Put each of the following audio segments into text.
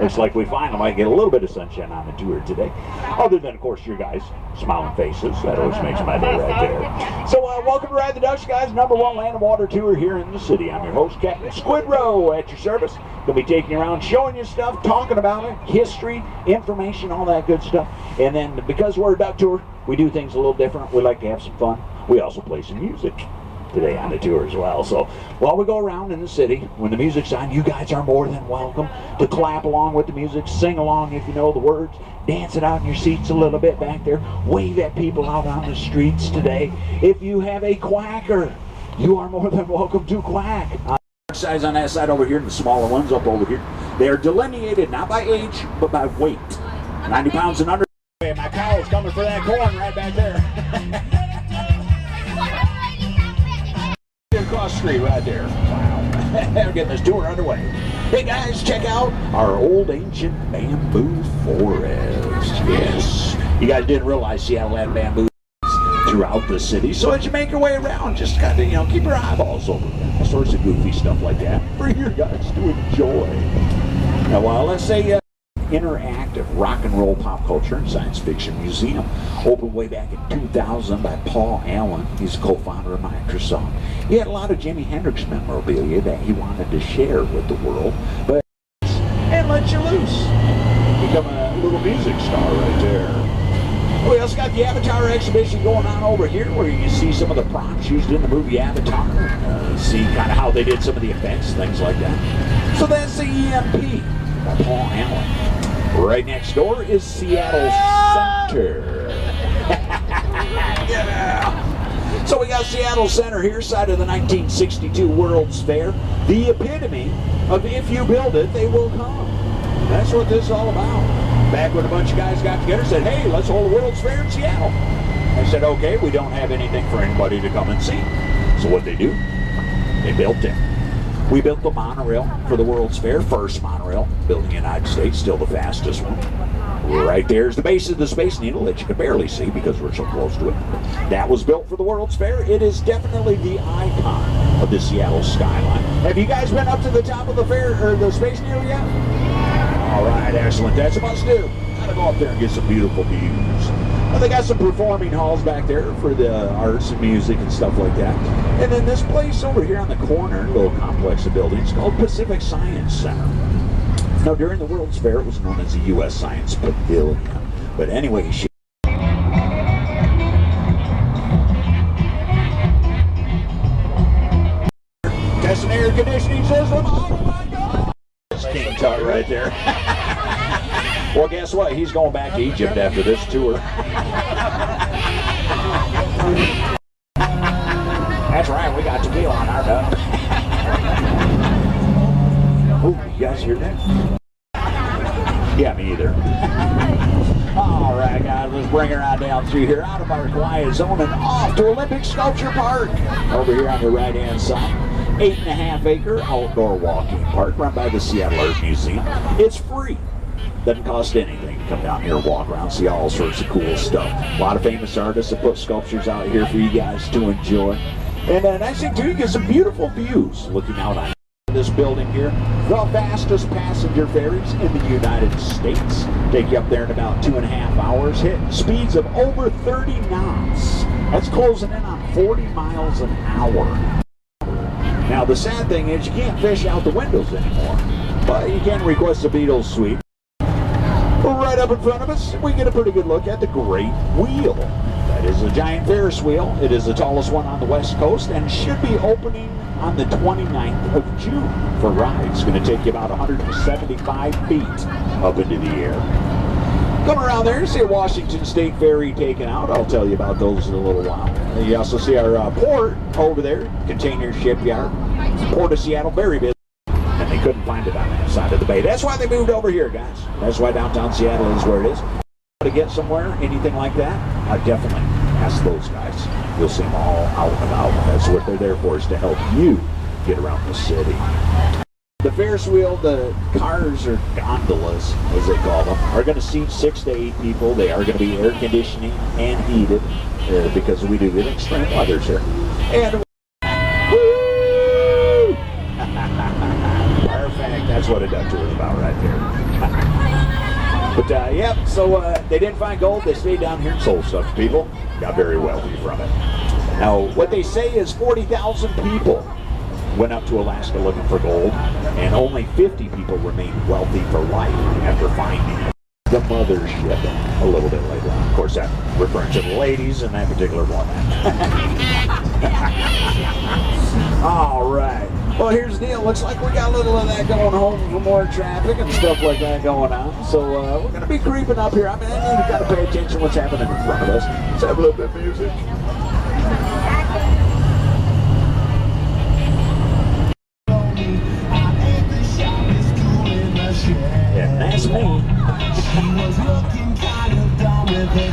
Looks like we finally might get a little bit of sunshine on the tour today. Other than, of course, your guys' smiling faces. That always makes my day right there. So, welcome to Ride the Dutch, guys. #1 land and water tour here in the city. I'm your host, Captain Squid Row, at your service. Gonna be taking you around, showing you stuff, talking about it, history, information, all that good stuff. And then, because we're a duck tour, we do things a little different. We like to have some fun. We also play some music today on the tour as well. So while we go around in the city, when the music's on, you guys are more than welcome to clap along with the music, sing along if you know the words, dance it out in your seats a little bit back there, wave at people out on the streets today. If you have a quacker, you are more than welcome to quack. Size on that side over here, and the smaller ones up over here. They are delineated not by age, but by weight. 90 pounds and under. My cow is coming for that corn right back there. Across the street right there. Wow. We're getting this tour underway. Hey guys, check out our old ancient bamboo forest. Yes. You guys didn't realize Seattle had bamboo throughout the city. So as you make your way around, just kind of, keep your eyeballs open. All sorts of goofy stuff like that for you guys to enjoy. Now, let's say interactive rock and roll pop culture and science fiction museum. Opened way back in 2000 by Paul Allen. He's a co-founder of Microsoft. He had a lot of Jimi Hendrix memorabilia that he wanted to share with the world, but and let you loose. Become a little music star right there. We also got the Avatar exhibition going on over here, where you can see some of the props used in the movie Avatar. See kind of how they did some of the effects, things like that. So that's the EMP by Paul Allen. Right next door is Seattle Center. Yeah. So we got Seattle Center here, side of the 1962 World's Fair. The epitome of if you build it, they will come. That's what this is all about. Back when a bunch of guys got together and said, hey, let's hold a World's Fair in Seattle. I said, okay, we don't have anything for anybody to come and see. So what they do, they built it. We built the monorail for the World's Fair, first monorail built in the United States, still the fastest one. Right there's the base of the Space Needle that you can barely see because we're so close to it. That was built for the World's Fair. It is definitely the icon of the Seattle skyline. Have you guys been up to the top of the fair or the Space Needle yet? All right, excellent. That's a must do. Gotta go up there and get some beautiful views. Well, they got some performing halls back there for the arts and music and stuff like that. And then this place over here on the corner, little complex of buildings called Pacific Science Center. Now, during the World's Fair, it was known as the U.S. Science Pavilion. But anyway, testing air conditioning system. Oh my God! That's King Tut right there. Well, guess what? He's going back to Egypt after this tour. That's right, we got tequila on our duck. Oh, you guys hear that? Yeah, me either. All right, guys, let's bring her on down through here, out of our quiet zone and off to Olympic Sculpture Park. Over here on the right-hand side, 8.5-acre outdoor walking park run by the Seattle Art Museum. It's free. Doesn't cost anything to come down here and walk around, see all sorts of cool stuff. A lot of famous artists have put sculptures out here for you guys to enjoy. And the nice thing too, you get some beautiful views looking out on this building here. The fastest passenger ferries in the United States. Take you up there in about 2.5 hours, hitting speeds of over 30 knots. That's closing in on 40 miles an hour. Now the sad thing is you can't fish out the windows anymore, but you can request a Beatles suite. Right up in front of us, we get a pretty good look at the Great Wheel. That is a giant Ferris wheel. It is the tallest one on the West Coast and should be opening on the 29th of June for rides. It's going to take you about 175 feet up into the air. Come around there and see a Washington State ferry taken out. I'll tell you about those in a little while. And you also see our port over there, container shipyard. Port of Seattle, very busy. And they couldn't find it on that side of the bay. That's why they moved over here, guys. That's why downtown Seattle is where it is. To get somewhere, anything like that, I definitely ask those guys. You'll see them all out and about. That's what they're there for, is to help you get around the city. The Ferris wheel, the cars or gondolas, as they call them, are going to seat 6 to 8 people. They are going to be air conditioning and heated because we do get extreme weathers here. And woo! Perfect. That's what a duck tour is about right there. But yeah, so they didn't find gold. They stayed down here and sold stuff to people. Got very wealthy from it. Now, what they say is 40,000 people went up to Alaska looking for gold, and only 50 people remained wealthy for life after finding the mothership a little bit later on. Of course, that referring to the ladies in that particular format. All right. Well, here's the deal. Looks like we got a little of that going home for more traffic and stuff like that going on. So we're going to be creeping up here. I mean, you've got to pay attention to what's happening in front of us. Let's have a little bit of music. And that's me. She was looking kind of dumb with her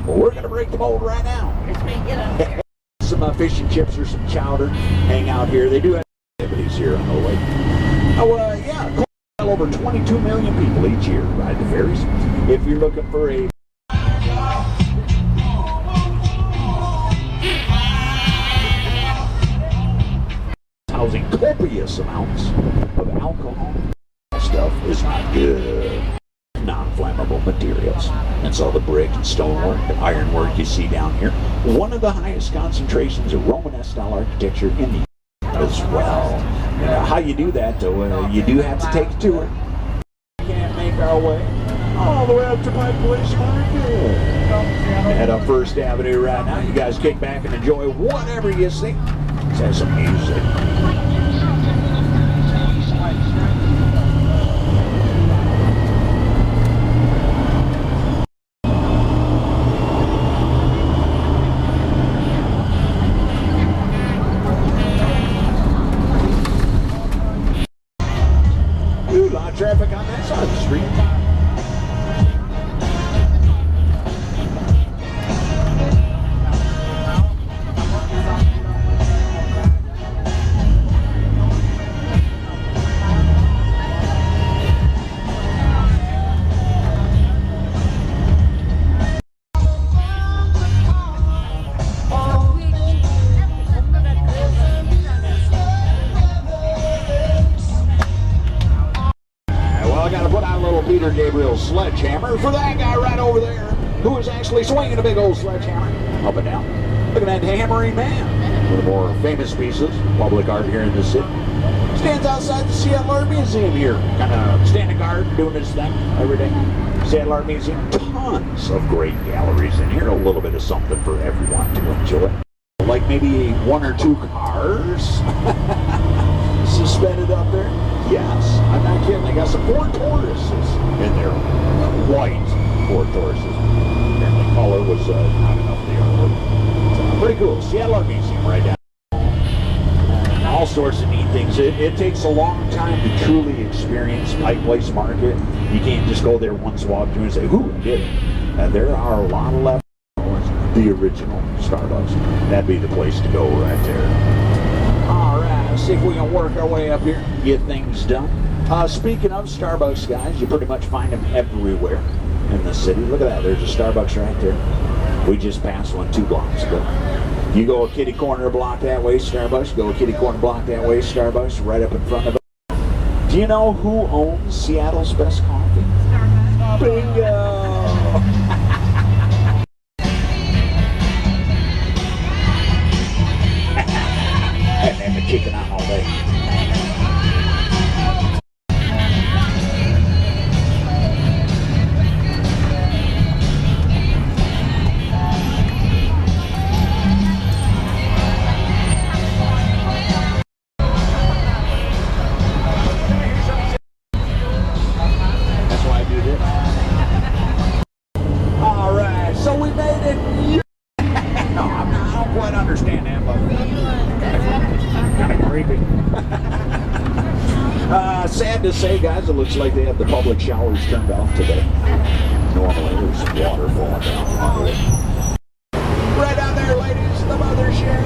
Well, we're going to break the mold right now. Some fish and chips or some chowder, hang out here. They do have activities here on the lake. Oh, yeah, over 22 million people each year ride the ferries. If you're looking for a housing copious amounts of alcohol, stuff is not good. Non-flammable materials. That's all the brick and stonework, the ironwork you see down here. One of the highest concentrations of Romanesque style architecture in the as well. How you do that, though, you do have to take a tour. Can't make our way all the way up to Pike Place Market. Head up First Avenue right now. You guys kick back and enjoy whatever you see. Let's have some music. A lot of traffic on that side of the street. Peter Gabriel's sledgehammer for that guy right over there who is actually swinging a big old sledgehammer up and down. Look at that hammering man. One of the more famous pieces, public art here in the city. Stands outside the Seattle Art Museum here, kind of standing guard, doing his thing every day. Seattle Art Museum, tons of great galleries in here, a little bit of something for everyone to enjoy. Like maybe one or two cars suspended up there. Yes, I'm not kidding. They got some Ford Tauruses in there. White Ford Tauruses. And the color was not enough for the artwork. Pretty cool. Seattle Art Museum right down. All sorts of neat things. It takes a long time to truly experience Pike Place Market. You can't just go there once, walk through and say, ooh, I did it. There are a lot of left. The original Starbucks. That'd be the place to go right there. All right, let's see if we can work our way up here, get things done. Speaking of Starbucks, guys, you pretty much find them everywhere in the city. Look at that, there's a Starbucks right there. We just passed one 2 blocks ago. You go a kitty corner block that way, Starbucks. Go a kitty corner block that way, Starbucks, right up in front of it. Do you know who owns Seattle's best coffee? Starbucks. Bingo! And the chicken on all day. That's why I do this. All right, so we made it. No, I don't quite understand that, but kind of creepy. Sad to say, guys, it looks like they have the public showers turned off today. Normally, there's some water falling down from under it. Right out there, ladies, the mothership.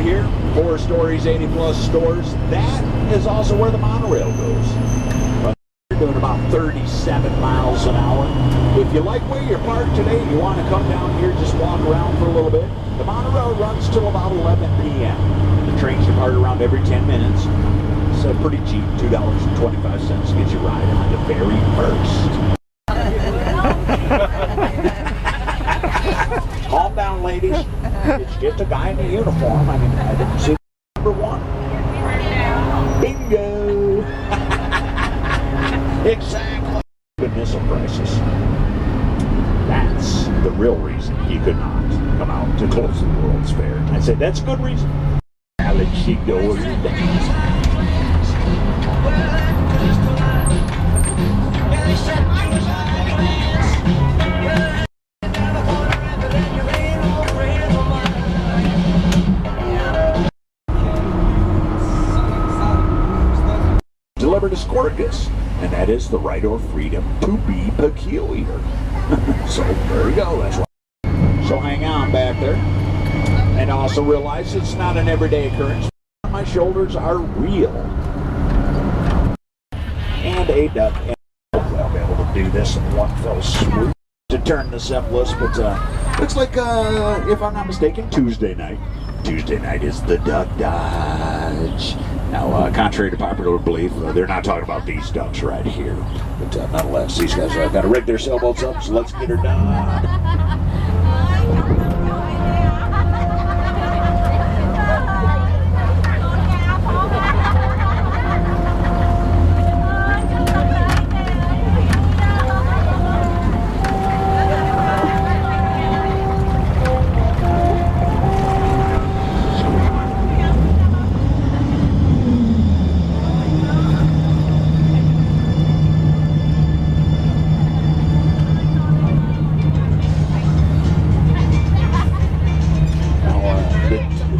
here, 4 stories, 80 plus stores. That is also where the monorail goes. But we're doing about 37 miles an hour. If you like where you're parked today, you want to come down here, just walk around for a little bit. The monorail runs till about 11 p.m. The trains depart around every 10 minutes. It's pretty cheap, $2.25 to get you ride on the very first. Calm down, ladies. It's just a guy in a uniform. I mean, I didn't see number 1. Bingo! Exactly. The missile crisis. That's the real reason he could not come out to close the World's Fair. I said, that's a good reason. Now let she go over your dance. Delivered to Scorgus, and that is the right or freedom to be peculiar. So there you go, that's right. So hang on back there. And also realize it's not an everyday occurrence. My shoulders are real. And a duck. And I'll be able to do this in one fell swoop to turn the simplest, but looks like, if I'm not mistaken, Tuesday night. Tuesday night is the Duck Dodge. Now, contrary to popular belief, they're not talking about these ducks right here. But nonetheless, these guys got to rig their sailboats up, so let's get her done.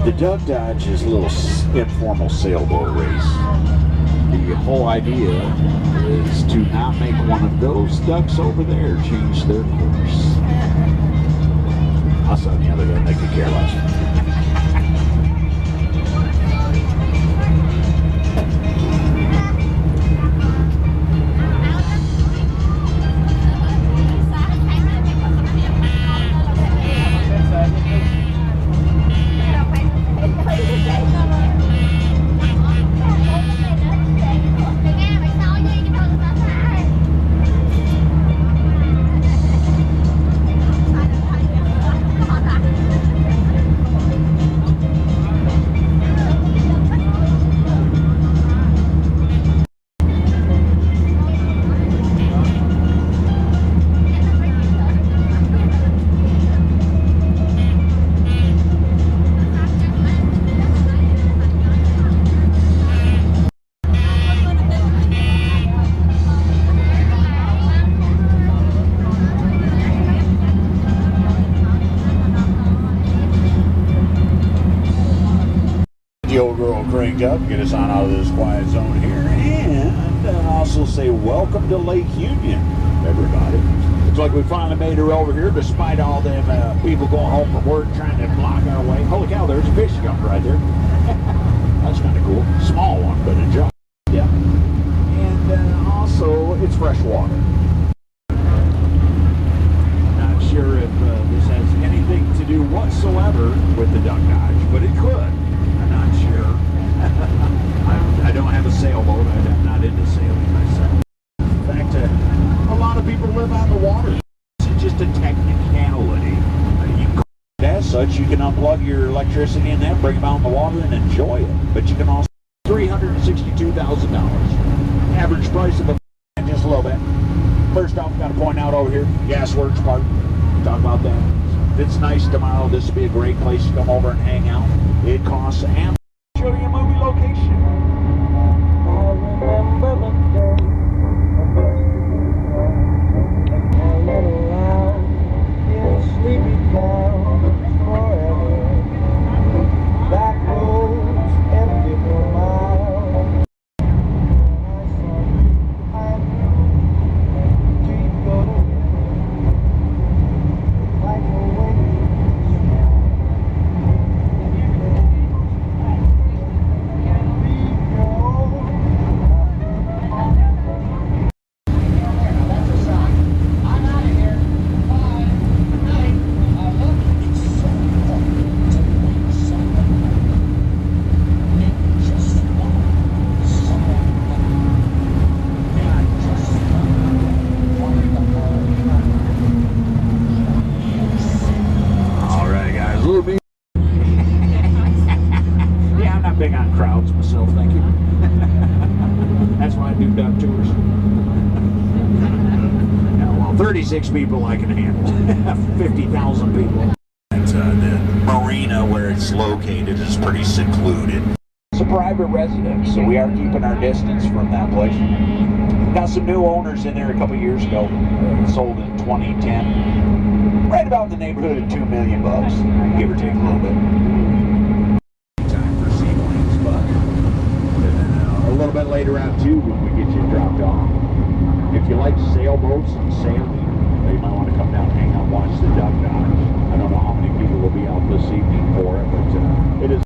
The Duck Dodge is a little informal sailboat race. The whole idea is to not make one of those ducks over there change their course. Us on the other hand, they could care less. The old girl cranked up, get us on out of this quiet zone here, and also say welcome to Lake Union, everybody. Looks like we finally made her over here, despite all them people going home from work trying to block our way. Holy cow, there's a fish jump right there. That's kind of cool. Small one, but a jump. Yeah. And also, it's fresh water. Not sure if this has anything to do whatsoever with the Duck Dodge, but it could. Not sure. I don't have a sailboat. I'm not into sailing myself. In fact, a lot of people live on the water. It's just a technicality. You can call it as such. You can unplug your electricity in that, bring them out in the water, and enjoy it. But you can also $362,000. Average price of a just a little bit. First off, got to point out over here, Gasworks Park. Talk about that. If it's nice tomorrow, this would be a great place to come over and hang out. It costs and show you a movie location. I remember the day hanging around in sleepy town forever. Back roads empty for miles. I saw you behind me. Deep go to like a wave. 36 people I can handle. 50,000 people. And the marina where it's located is pretty secluded. It's a private residence, so we are keeping our distance from that place. Got some new owners in there a couple years ago. Sold in 2010. Right about in the neighborhood of $2 million, give or take a little bit. Time for seaplanes, but a little bit later on too when we get you dropped off. If you like sailboats and sailing, you might want to come down, hang out, watch the duck dock. I don't know how many people will be out this evening for it, but it is.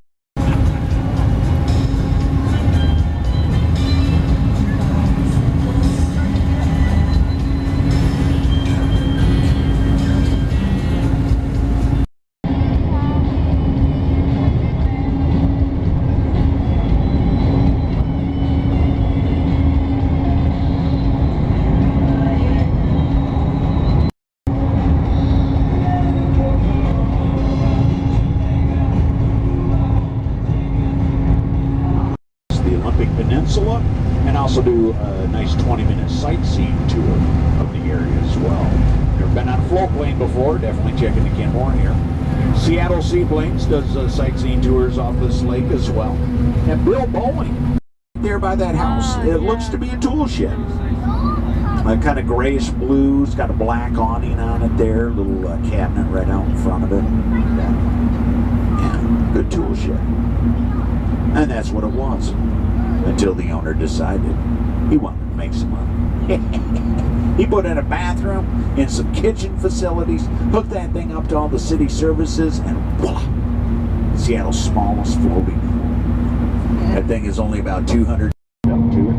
Peninsula, and also do a nice 20-minute sightseeing tour of the area as well. Never been on a float plane before, definitely check into Kenmore here. Seattle Seaplanes does sightseeing tours off this lake as well. And Bill Bowling, there by that house, it looks to be a tool shed. Kind of grayish blue, it's got a black awning on it there, little cabinet right out in front of it. Yeah, good tool shed. And that's what it was. Until the owner decided he wanted to make some money. He put in a bathroom and some kitchen facilities, hooked that thing up to all the city services, and voila! Seattle's smallest floating pool. That thing is only about 200 up to it.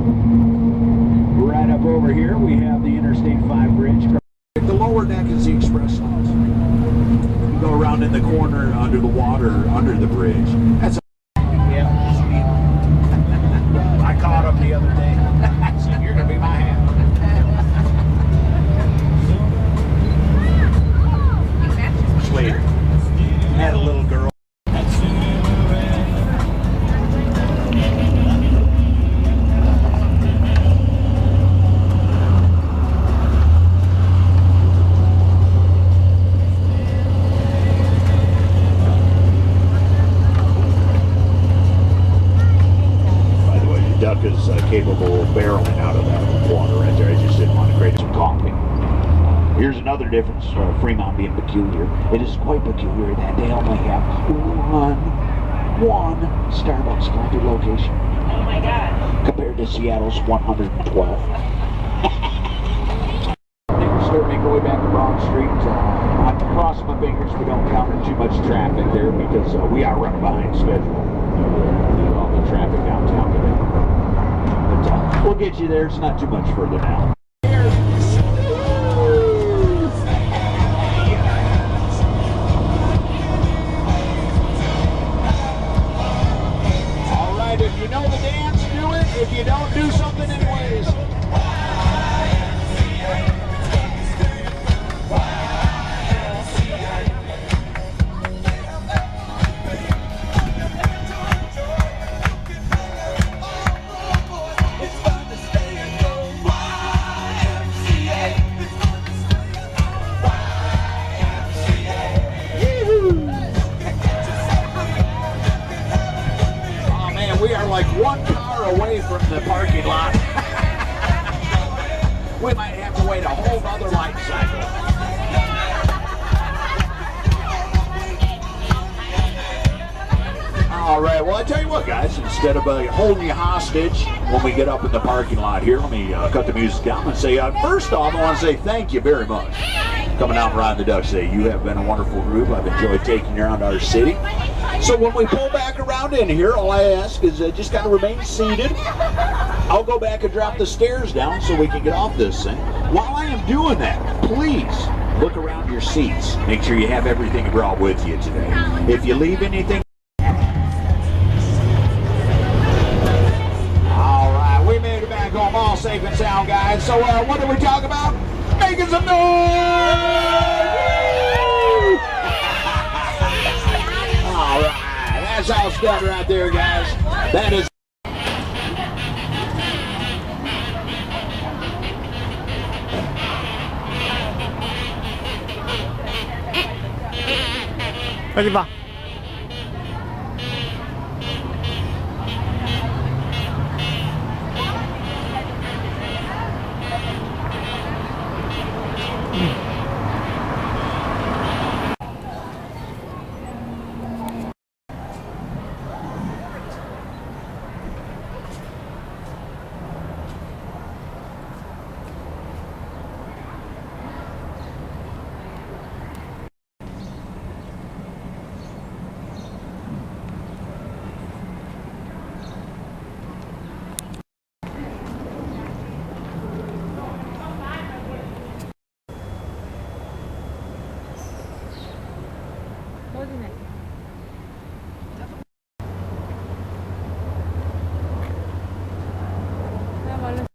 Right up over here, we have the Interstate 5 bridge. The lower deck is the express house. You go around in the corner under the water, under the bridge. That's caught him the other day. I said, you're going to be my hand. Later. Had a little girl. Duck is capable of barreling out of that water right there. I just didn't want to create some coffee. Here's another difference, Fremont being peculiar. It is quite peculiar that they only have one Starbucks coffee location. Oh my God. Compared to Seattle's 112. Start making our way back to Broad Street. I'm crossing my fingers we don't encounter too much traffic there because we are running behind schedule. All the traffic downtown today. But we'll get you there. It's not too much further now. All right, if you know the dance, do it. If you don't, do something anyways. We are like one car away from the parking lot. We might have to wait a whole other light cycle. All right, well, I tell you what, guys, instead of holding you hostage when we get up in the parking lot here, let me cut the music down and say, first off, I want to say thank you very much. Coming out and riding the ducks today. You have been a wonderful group. I've enjoyed taking you around our city. So when we pull back around in here, all I ask is just kind of remain seated. I'll go back and drop the stairs down so we can get off this thing. While I am doing that, please look around your seats. Make sure you have everything you brought with you today. If you leave anything... All right, we made it back home all safe and sound, guys. So what did we talk about? Making some noise! All right, that's all stud right there, guys. That is... 여기 봐. 어디네? 내가 말했어.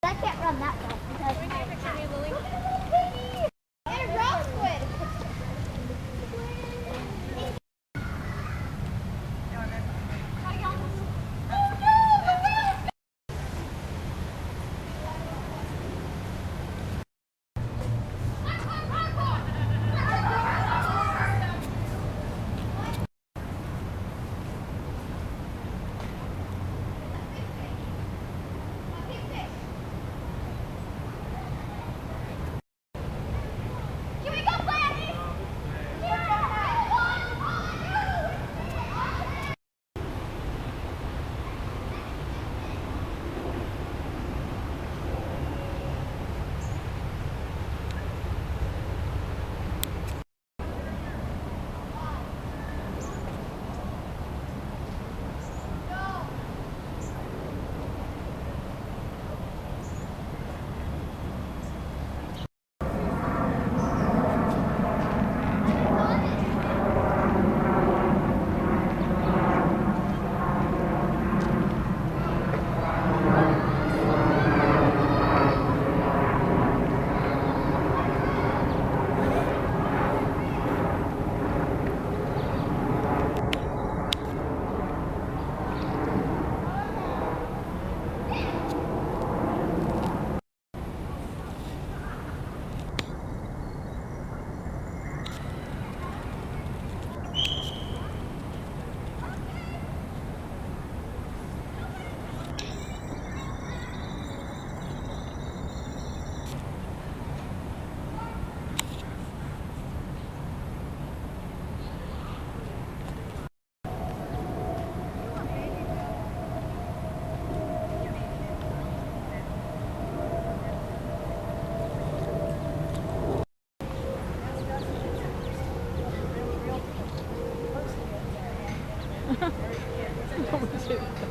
I can't run that fast because there's rock squid. Can we go play at these? 너무 재밌다.